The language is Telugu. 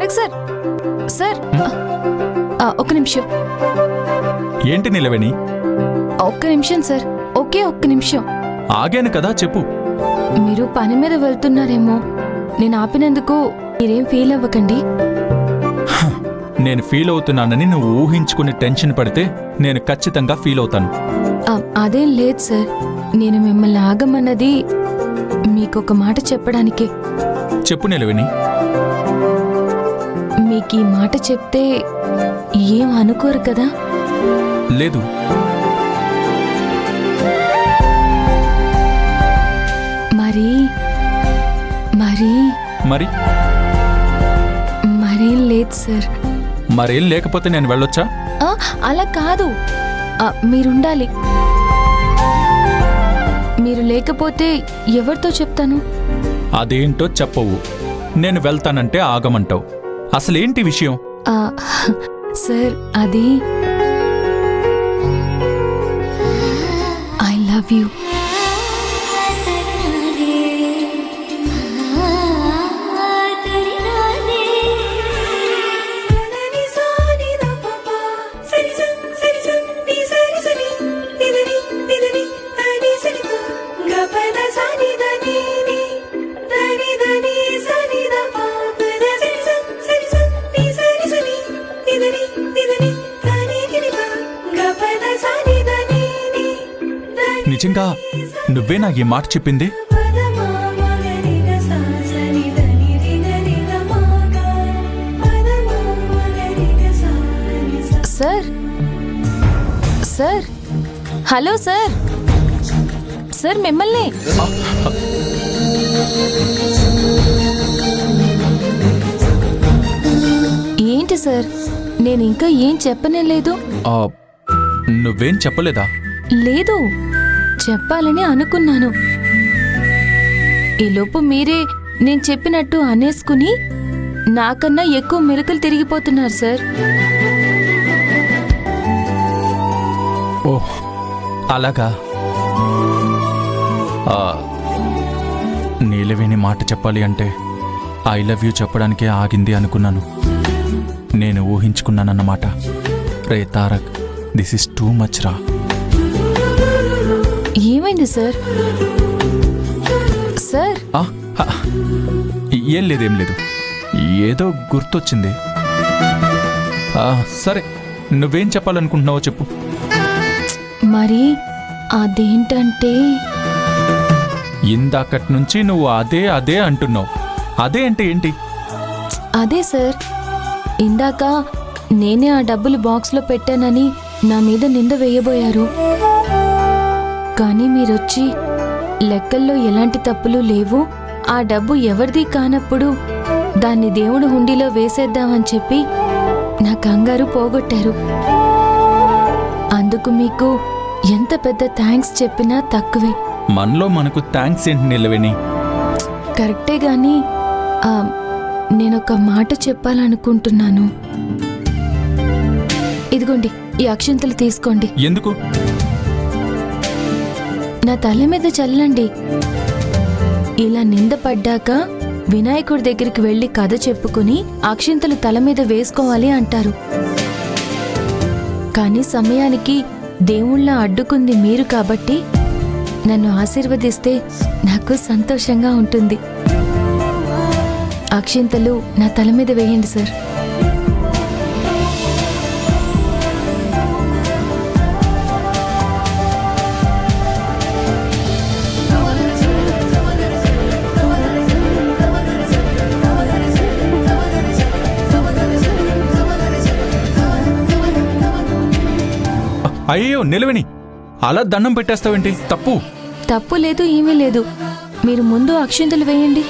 తారక్ సార్ సార్ ఒక్క నిమిషం. ఏంటి నిలవేణి? ఒక్క నిమిషం సార్, ఒక్క నిమిషం. ఆగాను కదా, చెప్పు. మీరు పని మీద వెళ్తున్నారేమో, నేను ఆపినందుకు మీరేం ఫీల్ అవ్వకండి. నేను ఫీల్ అవుతున్నానని నువ్వు ఊహించుకుని టెన్షన్ పడితే నేను ఖచ్చితంగా ఫీల్ అవుతాను. అదేం లేదు సార్, నేను మిమ్మల్ని ఆగమన్నది మీకొక మాట చెప్పడానికే. చెప్పు నిలవేణి. మీకు ఈ మాట చెప్తే ఏం అనుకోరు కదా? లేదు. మరి మరి మరి మరేం లేదు సార్. మరేం లేకపోతే నేను వెళ్ళొచ్చా? అలా కాదు, మీరుండాలి. మీరు లేకపోతే ఎవరితో చెప్తాను? అదేంటో చెప్పవు. నేను వెళ్తానంటే ఆగమంటావు. అసలేంటి విషయం? సార్, అది ఐ లవ్ యూ. నిజంగా నువ్వేనా ఈ మాట చెప్పింది? Sir sir, hello sir. Sir, మిమ్మల్ని. ఏంటి సార్, నేను ఇంకా ఏం చెప్పనే లేదు. నువ్వేం చెప్పలేదా? లేదు, చెప్పాలని అనుకున్నాను. ఈలోపు మీరే నేను చెప్పినట్టు అనేసుకుని నాకన్నా ఎక్కువ మెరుకులు తిరిగిపోతున్నారు సార్. ఓహ్, అలాగా. నీలవేణి మాట చెప్పాలి అంటే ఐ లవ్ యూ చెప్పడానికే ఆగింది అనుకున్నాను. నేను ఊహించుకున్నానన్నమాట. రే Tarak, this is too much రా. ఏమైంది సార్? సార్, ఏం లేదు, ఏదో గుర్తొచ్చింది. సరే, నువ్వేం చెప్పాలనుకుంటున్నావో చెప్పు. మరి అదేంటంటే, ఇందాకటి నుంచి నువ్వు అదే అదే అంటున్నావు. అదే అంటే ఏంటి? అదే సార్, ఇందాక నేనే ఆ డబ్బులు బాక్స్లో పెట్టానని నా మీద నింద వేయబోయారు. కానీ మీరొచ్చి లెక్కల్లో ఎలాంటి తప్పులు లేవు, ఆ డబ్బు ఎవరిది కానప్పుడు దాన్ని దేవుడు హుండీలో వేసేద్దామని చెప్పి నా కంగారు పోగొట్టారు. అందుకు మీకు ఎంత పెద్ద థ్యాంక్స్ చెప్పినా తక్కువే. మనలో మనకు థ్యాంక్స్ ఏంటి నిలవేణి? కరెక్టే గాని నేనొక మాట చెప్పాలనుకుంటున్నాను. ఇదిగోండి, ఈ అక్షింతలు తీసుకోండి. ఎందుకు? నా తల మీద చల్లండి. ఇలా నిందపడ్డాక వినాయకుడి దగ్గరికి వెళ్లి కథ చెప్పుకుని అక్షింతలు తల మీద వేసుకోవాలి అంటారు. కానీ సమయానికి దేవుళ్ళ అడ్డుకుంది మీరు కాబట్టి నన్ను ఆశీర్వదిస్తే నాకు సంతోషంగా ఉంటుంది. అక్షింతలు నా తల మీద వేయండి సార్. అయ్యో నిలవేణి, అలా దండం పెట్టేస్తావేంటి? తప్పు లేదు, ఏమీ లేదు. మీరు ముందు అక్షింతలు వేయండి.